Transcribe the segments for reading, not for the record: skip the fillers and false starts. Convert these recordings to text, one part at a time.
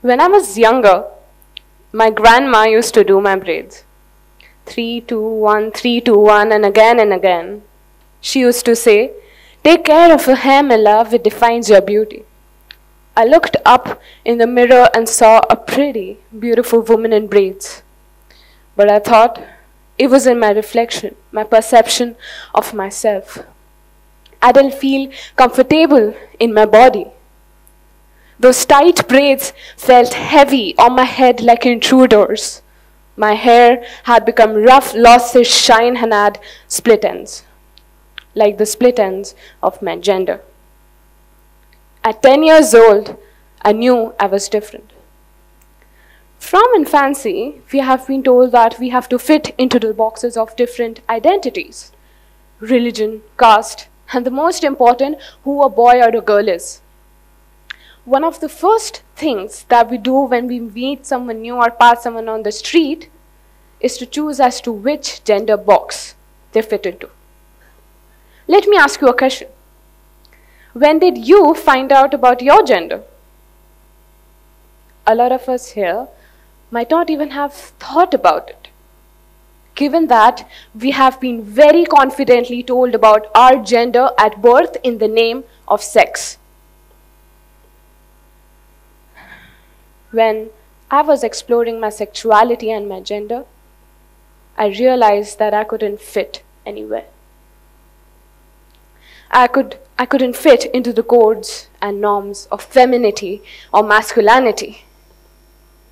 When I was younger, my grandma used to do my braids. 3, 2, 1, 3, 2, 1, and again and again. She used to say, "Take care of your hair, my love, it defines your beauty." I looked up in the mirror and saw a pretty, beautiful woman in braids. But I thought it was in my reflection, my perception of myself. I didn't feel comfortable in my body. Those tight braids felt heavy on my head like intruders. My hair had become rough, lost its shine, and had split ends, like the split ends of my gender. At 10 years old, I knew I was different. From infancy, we have been told that we have to fit into the boxes of different identities: religion, caste, and the most important, who a boy or a girl is. One of the first things that we do when we meet someone new or pass someone on the street is to choose as to which gender box they fit into. Let me ask you a question. When did you find out about your gender? A lot of us here might not even have thought about it, given that we have been very confidently told about our gender at birth in the name of sex. When I was exploring my sexuality and my gender, I realized that I couldn't fit anywhere. I couldn't fit into the codes and norms of femininity or masculinity.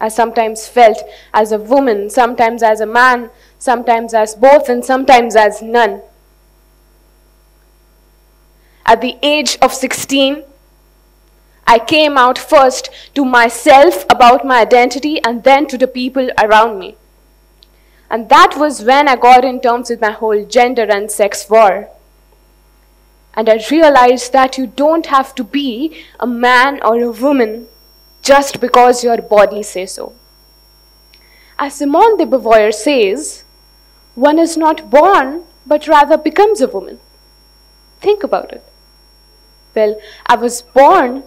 I sometimes felt as a woman, sometimes as a man, sometimes as both, and sometimes as none. At the age of 16, I came out first to myself about my identity and then to the people around me. And that was when I got in terms with my whole gender and sex war. And I realized that you don't have to be a man or a woman just because your body says so. As Simone de Beauvoir says, one is not born, but rather becomes a woman. Think about it. Well, I was born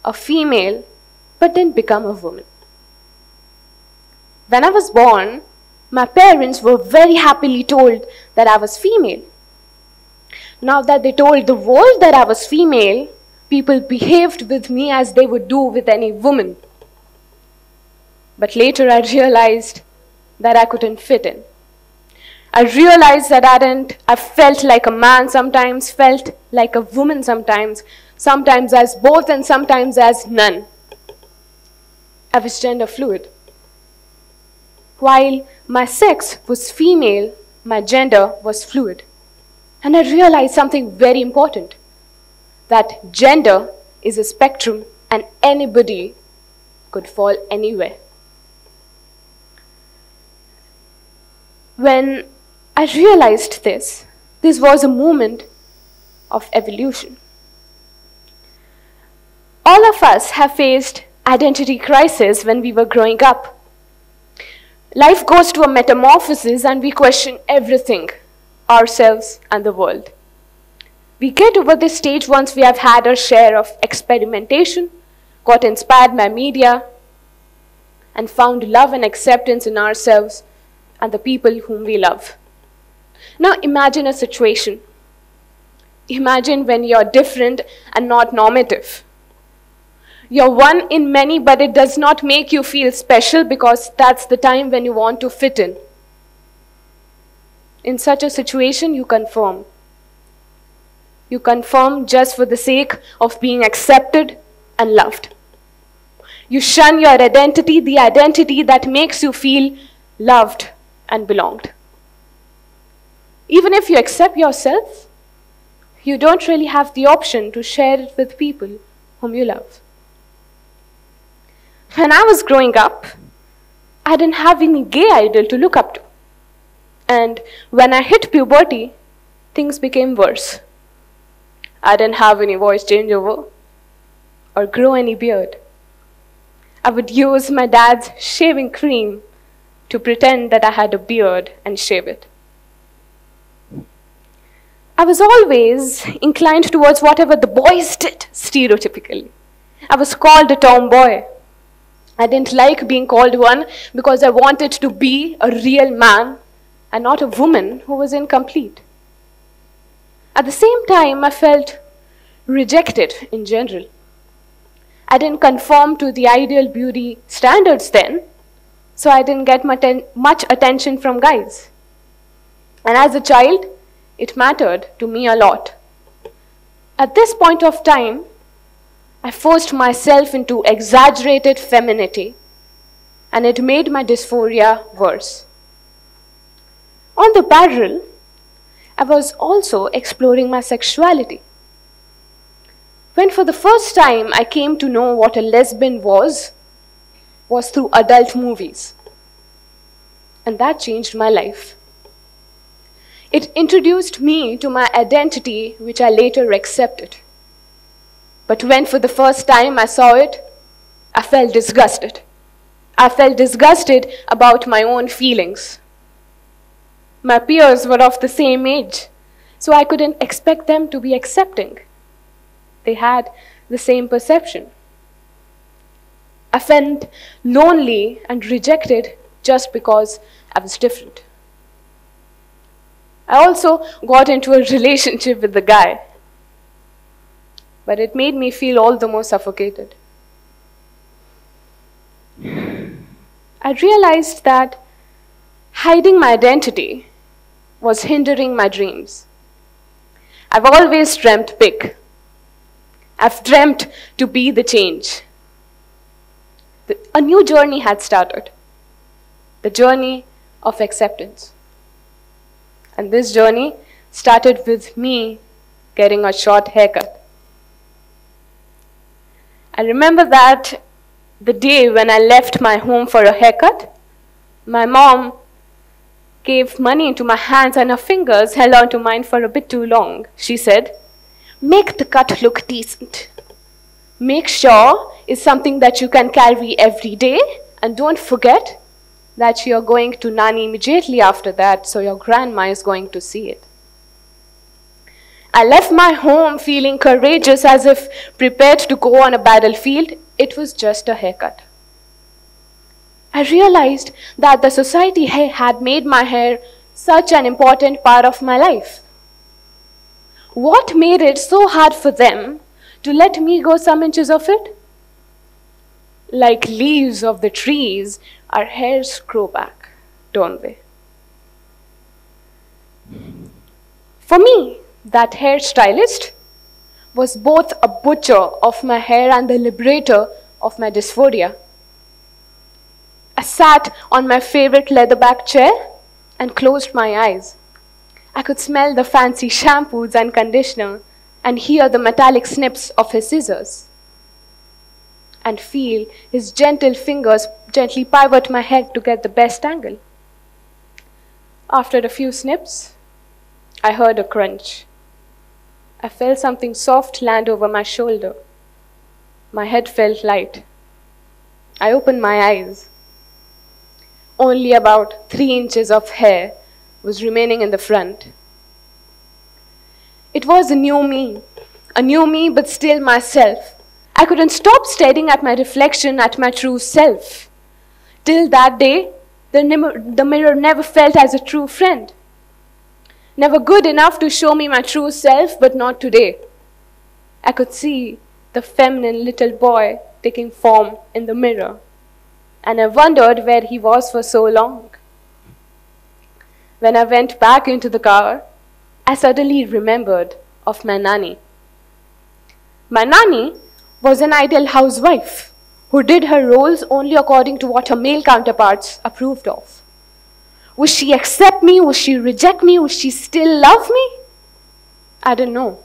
a female, but didn't become a woman. When I was born, my parents were very happily told that I was female. Now that they told the world that I was female, people behaved with me as they would do with any woman. But later I realized that I couldn't fit in. I realized that I felt like a man sometimes, felt like a woman sometimes as both and sometimes as none. I was gender fluid. While my sex was female, my gender was fluid. And I realized something very important, that gender is a spectrum and anybody could fall anywhere. When I realized this was a moment of evolution. All of us have faced identity crisis when we were growing up. Life goes to a metamorphosis and we question everything, ourselves and the world. We get over this stage once we have had our share of experimentation, got inspired by media, and found love and acceptance in ourselves and the people whom we love. Now imagine a situation. Imagine when you're different and not normative. You're one in many, but it does not make you feel special because that's the time when you want to fit in. In such a situation, you conform. You conform just for the sake of being accepted and loved. You shun your identity, the identity that makes you feel loved and belonged. Even if you accept yourself, you don't really have the option to share it with people whom you love. When I was growing up, I didn't have any gay idol to look up to. And when I hit puberty, things became worse. I didn't have any voice changeover or grow any beard. I would use my dad's shaving cream to pretend that I had a beard and shave it. I was always inclined towards whatever the boys did, stereotypically. I was called a tomboy. I didn't like being called one because I wanted to be a real man and not a woman who was incomplete. At the same time, I felt rejected in general. I didn't conform to the ideal beauty standards then, so I didn't get much attention from guys. And as a child, it mattered to me a lot. At this point of time, I forced myself into exaggerated femininity, and it made my dysphoria worse. On the parallel, I was also exploring my sexuality. When for the first time I came to know what a lesbian was through adult movies. And that changed my life. It introduced me to my identity, which I later accepted. But when for the first time I saw it, I felt disgusted. I felt disgusted about my own feelings. My peers were of the same age, so I couldn't expect them to be accepting. They had the same perception. I felt lonely and rejected just because I was different. I also got into a relationship with the guy, but it made me feel all the more suffocated. I realized that hiding my identity was hindering my dreams. I've always dreamt big. I've dreamt to be the change. A new journey had started. The journey of acceptance. And this journey started with me getting a short haircut. I remember that the day when I left my home for a haircut, my mom gave money into my hands and her fingers held onto mine for a bit too long. She said, "Make the cut look decent. Make sure it's something that you can carry every day, and don't forget that you're going to Nani immediately after that, so your grandma is going to see it." I left my home feeling courageous, as if prepared to go on a battlefield. It was just a haircut. I realized that the society had made my hair such an important part of my life. What made it so hard for them to let me go some inches of it? Like leaves of the trees, our hairs grow back, don't they? For me, that hairstylist was both a butcher of my hair and the liberator of my dysphoria. I sat on my favorite leatherback chair and closed my eyes. I could smell the fancy shampoos and conditioner and hear the metallic snips of his scissors and feel his gentle fingers gently pivot my head to get the best angle. After a few snips, I heard a crunch. I felt something soft land over my shoulder. My head felt light. I opened my eyes. Only about 3 inches of hair was remaining in the front. It was a new me, but still myself. I couldn't stop staring at my reflection, at my true self. Till that day, the mirror never felt as a true friend. Never good enough to show me my true self, but not today. I could see the feminine little boy taking form in the mirror, and I wondered where he was for so long. When I went back into the car, I suddenly remembered of my nanny. My nanny was an ideal housewife who did her roles only according to what her male counterparts approved of. Would she accept me? Would she reject me? Would she still love me? I don't know.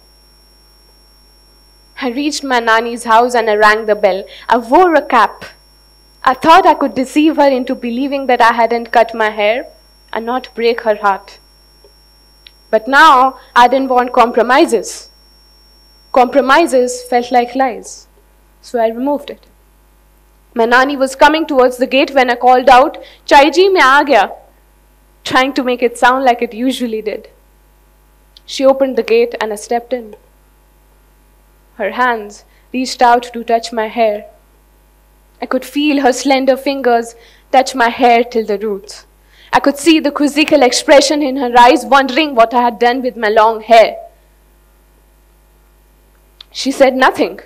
I reached my nanny's house and I rang the bell. I wore a cap. I thought I could deceive her into believing that I hadn't cut my hair and not break her heart. But now I didn't want compromises. Compromises felt like lies, so I removed it. My nanny was coming towards the gate when I called out, "Chai ji, main aa gaya," trying to make it sound like it usually did. She opened the gate and I stepped in. Her hands reached out to touch my hair. I could feel her slender fingers touch my hair till the roots. I could see the quizzical expression in her eyes, wondering what I had done with my long hair. She said nothing.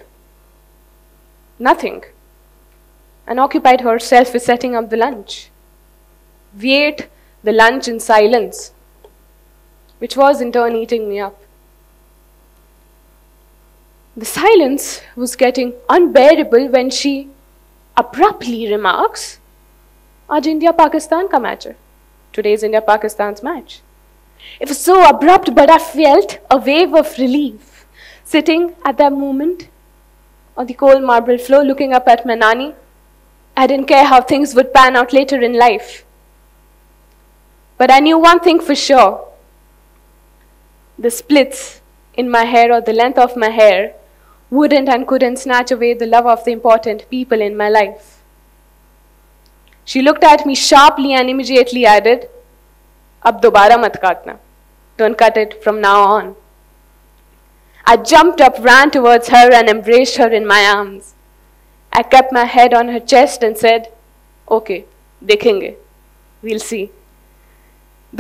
Nothing. And occupied herself with setting up the lunch. We ate the lunch in silence, which was in turn eating me up. The silence was getting unbearable when she abruptly remarks, "Aaj India-Pakistan ka match hai. Today's India-Pakistan's match." It was so abrupt, but I felt a wave of relief. Sitting at that moment on the cold marble floor, looking up at my nani, I didn't care how things would pan out later in life. But I knew one thing for sure. The splits in my hair or the length of my hair wouldn't and couldn't snatch away the love of the important people in my life. She looked at me sharply and immediately added, "Ab dobara mat katna. Don't cut it from now on." I jumped up, ran towards her and embraced her in my arms. I kept my head on her chest and said, "Okay, dekhenge. We'll see."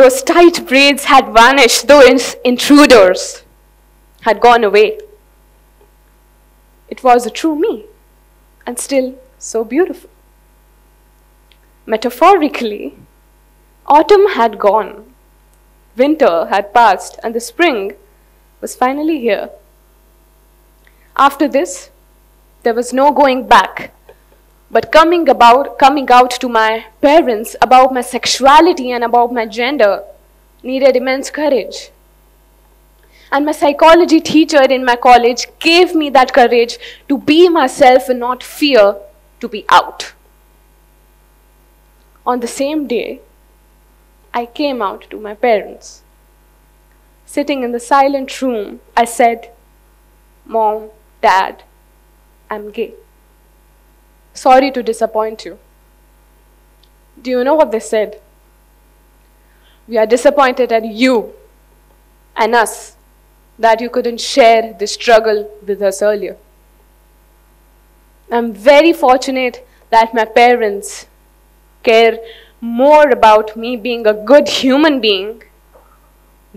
Those tight braids had vanished, those intruders had gone away. It was a true me, and still so beautiful. Metaphorically, autumn had gone, winter had passed, and the spring was finally here. After this, there was no going back, but coming out to my parents about my sexuality and about my gender needed immense courage. And my psychology teacher in my college gave me that courage to be myself and not fear to be out. On the same day, I came out to my parents. Sitting in the silent room, I said, "Mom, Dad, I'm gay. Sorry to disappoint you." Do you know what they said? "We are disappointed at you and us that you couldn't share this struggle with us earlier." I'm very fortunate that my parents care more about me being a good human being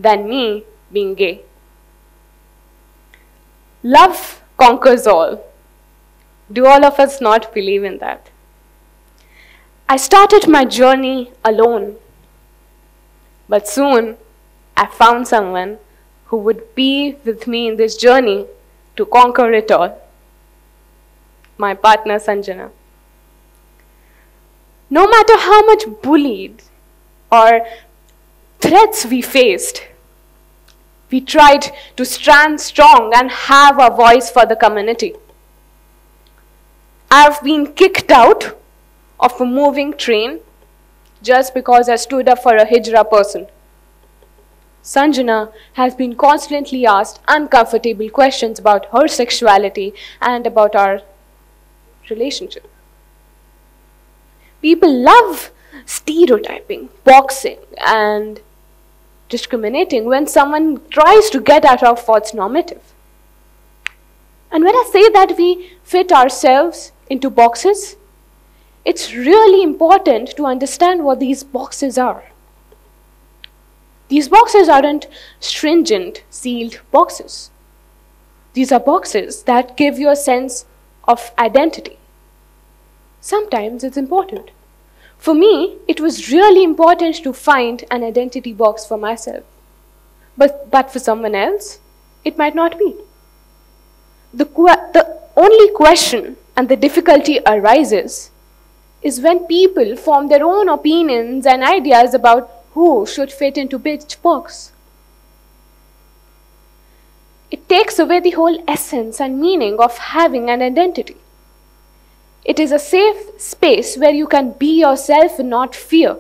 than me being gay. Love conquers all. Do all of us not believe in that? I started my journey alone, but soon I found someone who would be with me in this journey to conquer it all. My partner, Sanjana. No matter how much bullied or threats we faced, we tried to stand strong and have a voice for the community. I've been kicked out of a moving train just because I stood up for a Hijra person. Sanjana has been constantly asked uncomfortable questions about her sexuality and about our relationship. People love stereotyping, boxing, and discriminating when someone tries to get out of what's normative. And when I say that we fit ourselves into boxes, it's really important to understand what these boxes are. These boxes aren't stringent, sealed boxes. These are boxes that give you a sense of identity. Sometimes it's important. For me, it was really important to find an identity box for myself. But for someone else, it might not be. The only question and the difficulty arises is when people form their own opinions and ideas about who should fit into which box. It takes away the whole essence and meaning of having an identity. It is a safe space where you can be yourself and not fear.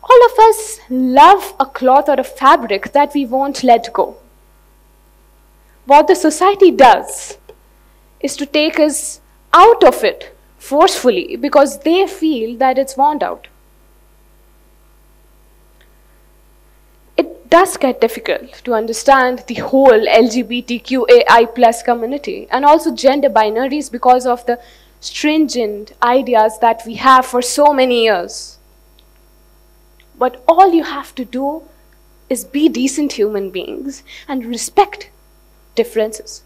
All of us love a cloth or a fabric that we won't let go. What the society does is to take us out of it forcefully because they feel that it's worn out. It does get difficult to understand the whole LGBTQAI plus community and also gender binaries because of the stringent ideas that we have for so many years. But all you have to do is be decent human beings and respect differences.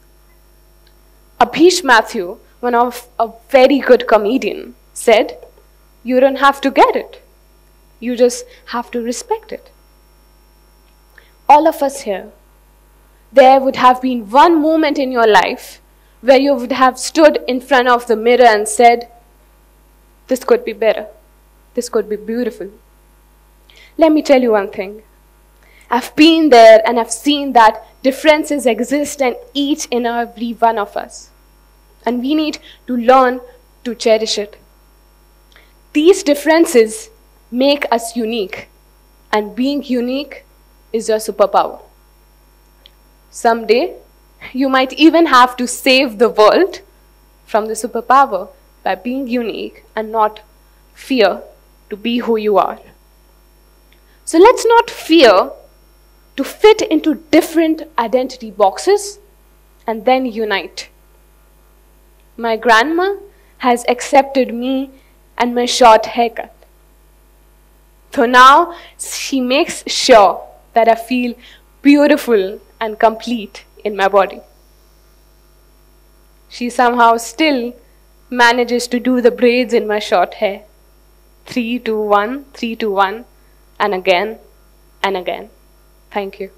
Abhish Mathew, one of a very good comedian, said, "You don't have to get it. You just have to respect it." All of us here, there would have been one moment in your life where you would have stood in front of the mirror and said, "This could be better. This could be beautiful." Let me tell you one thing. I've been there and I've seen that differences exist in each and every one of us. And we need to learn to cherish it. These differences make us unique. And being unique is your superpower. Someday, you might even have to save the world from the superpower by being unique and not fear to be who you are. So let's not fear to fit into different identity boxes and then unite. My grandma has accepted me and my short haircut. So now she makes sure that I feel beautiful and complete in my body. She somehow still manages to do the braids in my short hair. 3, 2, 1, 3, 2, 1, and again and again. Thank you.